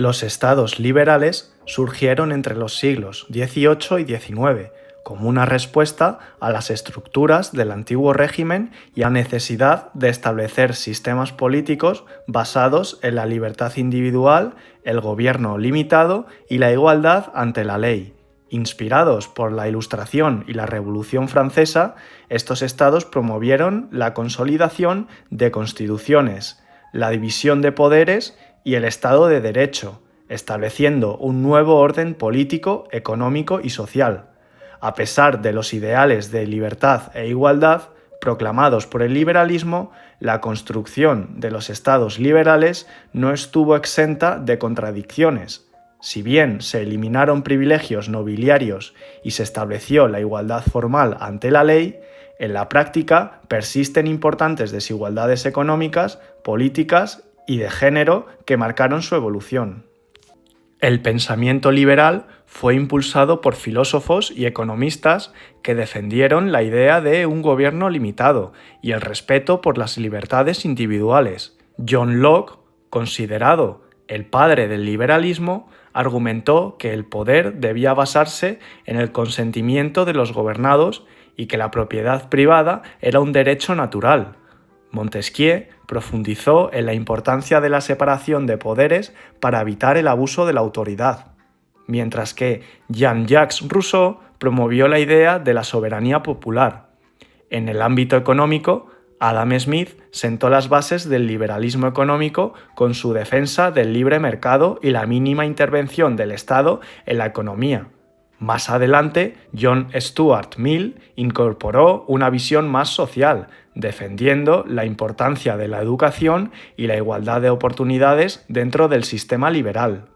Los estados liberales surgieron entre los siglos XVIII y XIX como una respuesta a las estructuras del antiguo régimen y a la necesidad de establecer sistemas políticos basados en la libertad individual, el gobierno limitado y la igualdad ante la ley. Inspirados por la Ilustración y la Revolución Francesa, estos estados promovieron la consolidación de constituciones, la división de poderes y el Estado de Derecho, estableciendo un nuevo orden político, económico y social. A pesar de los ideales de libertad e igualdad proclamados por el liberalismo, la construcción de los estados liberales no estuvo exenta de contradicciones. Si bien se eliminaron privilegios nobiliarios y se estableció la igualdad formal ante la ley, en la práctica persisten importantes desigualdades económicas, políticas y de género que marcaron su evolución. El pensamiento liberal fue impulsado por filósofos y economistas que defendieron la idea de un gobierno limitado y el respeto por las libertades individuales. John Locke, considerado el padre del liberalismo, argumentó que el poder debía basarse en el consentimiento de los gobernados y que la propiedad privada era un derecho natural. Montesquieu profundizó en la importancia de la separación de poderes para evitar el abuso de la autoridad, mientras que Jean-Jacques Rousseau promovió la idea de la soberanía popular. En el ámbito económico, Adam Smith sentó las bases del liberalismo económico con su defensa del libre mercado y la mínima intervención del Estado en la economía. Más adelante, John Stuart Mill incorporó una visión más social, defendiendo la importancia de la educación y la igualdad de oportunidades dentro del sistema liberal.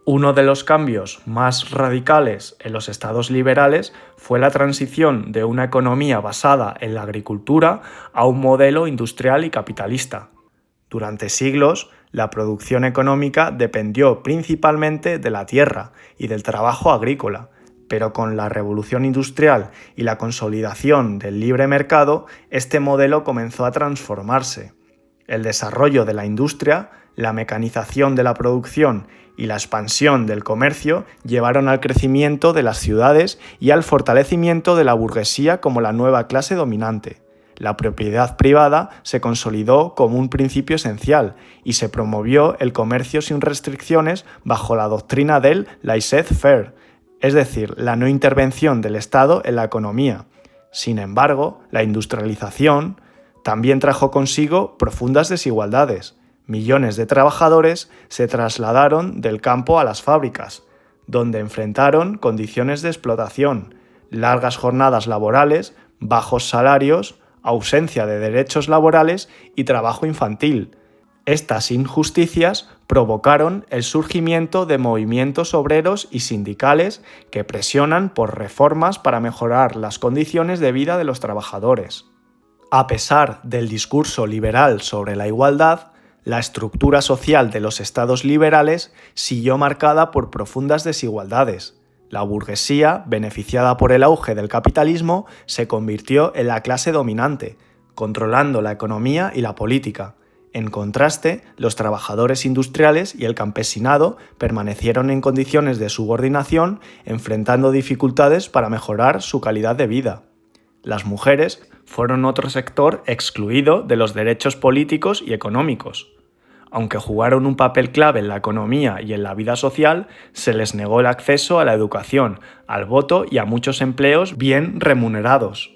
Uno de los cambios más radicales en los estados liberales fue la transición de una economía basada en la agricultura a un modelo industrial y capitalista. Durante siglos, la producción económica dependió principalmente de la tierra y del trabajo agrícola, pero con la revolución industrial y la consolidación del libre mercado, este modelo comenzó a transformarse. El desarrollo de la industria, la mecanización de la producción y la expansión del comercio llevaron al crecimiento de las ciudades y al fortalecimiento de la burguesía como la nueva clase dominante. La propiedad privada se consolidó como un principio esencial y se promovió el comercio sin restricciones bajo la doctrina del laissez-faire, es decir, la no intervención del Estado en la economía. Sin embargo, la industrialización también trajo consigo profundas desigualdades. Millones de trabajadores se trasladaron del campo a las fábricas, donde enfrentaron condiciones de explotación, largas jornadas laborales, bajos salarios, ausencia de derechos laborales y trabajo infantil. Estas injusticias provocaron el surgimiento de movimientos obreros y sindicales que presionan por reformas para mejorar las condiciones de vida de los trabajadores. A pesar del discurso liberal sobre la igualdad, la estructura social de los estados liberales siguió marcada por profundas desigualdades. La burguesía, beneficiada por el auge del capitalismo, se convirtió en la clase dominante, controlando la economía y la política. En contraste, los trabajadores industriales y el campesinado permanecieron en condiciones de subordinación, enfrentando dificultades para mejorar su calidad de vida. Las mujeres fueron otro sector excluido de los derechos políticos y económicos. Aunque jugaron un papel clave en la economía y en la vida social, se les negó el acceso a la educación, al voto y a muchos empleos bien remunerados.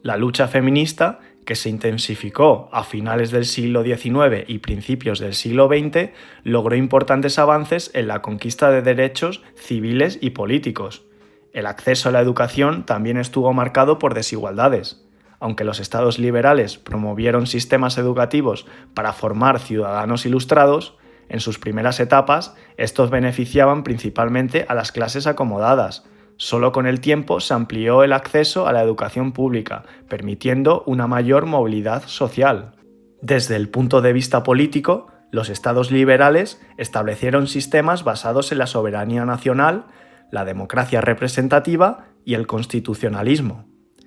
La lucha feminista, que se intensificó a finales del siglo XIX y principios del siglo XX, logró importantes avances en la conquista de derechos civiles y políticos. El acceso a la educación también estuvo marcado por desigualdades. Aunque los estados liberales promovieron sistemas educativos para formar ciudadanos ilustrados, en sus primeras etapas estos beneficiaban principalmente a las clases acomodadas. Solo con el tiempo se amplió el acceso a la educación pública, permitiendo una mayor movilidad social. Desde el punto de vista político, los estados liberales establecieron sistemas basados en la soberanía nacional, la democracia representativa y el constitucionalismo.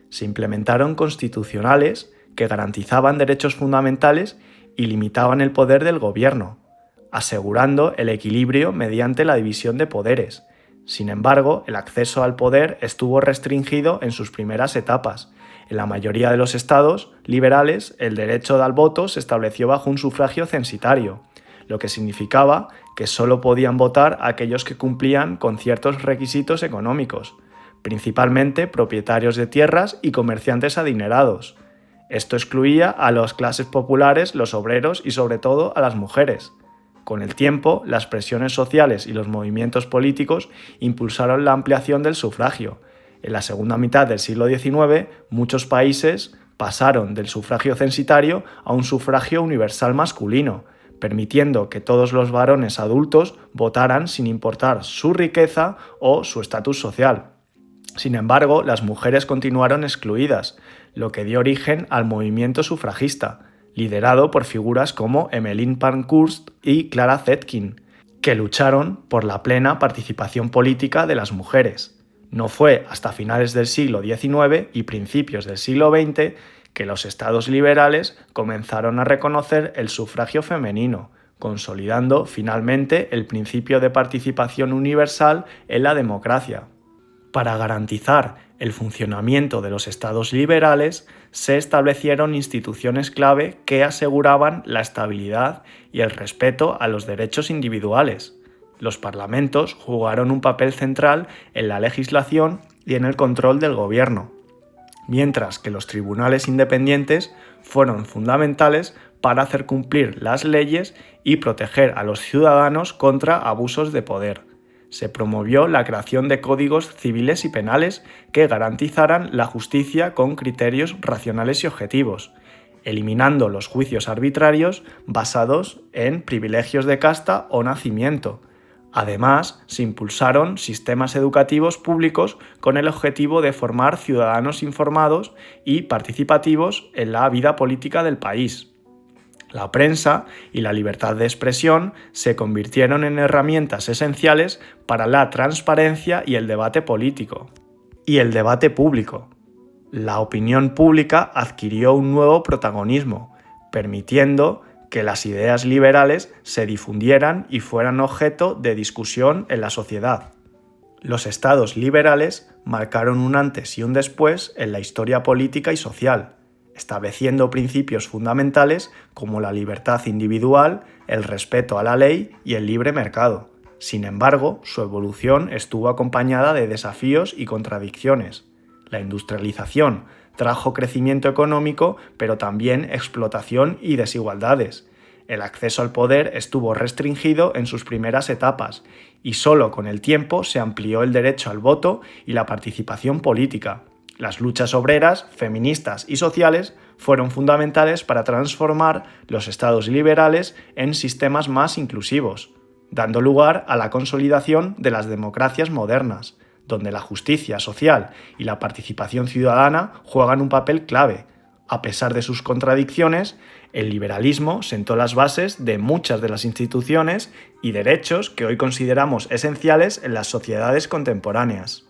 Se implementaron constitucionales que garantizaban derechos fundamentales y limitaban el poder del gobierno. asegurando el equilibrio mediante la división de poderes. Sin embargo, el acceso al poder estuvo restringido en sus primeras etapas. En la mayoría de los estados liberales, el derecho al voto se estableció bajo un sufragio censitario, lo que significaba que solo podían votar aquellos que cumplían con ciertos requisitos económicos, principalmente propietarios de tierras y comerciantes adinerados. Esto excluía a las clases populares, los obreros y sobre todo a las mujeres. Con el tiempo, las presiones sociales y los movimientos políticos impulsaron la ampliación del sufragio. En la segunda mitad del siglo XIX, muchos países pasaron del sufragio censitario a un sufragio universal masculino, permitiendo que todos los varones adultos votaran sin importar su riqueza o su estatus social. Sin embargo, las mujeres continuaron excluidas, lo que dio origen al movimiento sufragista, liderado por figuras como Emmeline Pankhurst y Clara Zetkin, que lucharon por la plena participación política de las mujeres. No fue hasta finales del siglo XIX y principios del siglo XX que los estados liberales comenzaron a reconocer el sufragio femenino, consolidando finalmente el principio de participación universal en la democracia. Para garantizar el funcionamiento de los estados liberales, se establecieron instituciones clave que aseguraban la estabilidad y el respeto a los derechos individuales. Los parlamentos jugaron un papel central en la legislación y en el control del gobierno, mientras que los tribunales independientes fueron fundamentales para hacer cumplir las leyes y proteger a los ciudadanos contra abusos de poder. Se promovió la creación de códigos civiles y penales que garantizaran la justicia con criterios racionales y objetivos, eliminando los juicios arbitrarios basados en privilegios de casta o nacimiento. Además, se impulsaron sistemas educativos públicos con el objetivo de formar ciudadanos informados y participativos en la vida política del país. La prensa y la libertad de expresión se convirtieron en herramientas esenciales para la transparencia y el debate político. Y el debate público. La opinión pública adquirió un nuevo protagonismo, permitiendo que las ideas liberales se difundieran y fueran objeto de discusión en la sociedad. Los estados liberales marcaron un antes y un después en la historia política y social, estableciendo principios fundamentales como la libertad individual, el respeto a la ley y el libre mercado. Sin embargo, su evolución estuvo acompañada de desafíos y contradicciones. La industrialización trajo crecimiento económico, pero también explotación y desigualdades. El acceso al poder estuvo restringido en sus primeras etapas y solo con el tiempo se amplió el derecho al voto y la participación política. Las luchas obreras, feministas y sociales fueron fundamentales para transformar los estados liberales en sistemas más inclusivos, dando lugar a la consolidación de las democracias modernas, donde la justicia social y la participación ciudadana juegan un papel clave. A pesar de sus contradicciones, el liberalismo sentó las bases de muchas de las instituciones y derechos que hoy consideramos esenciales en las sociedades contemporáneas.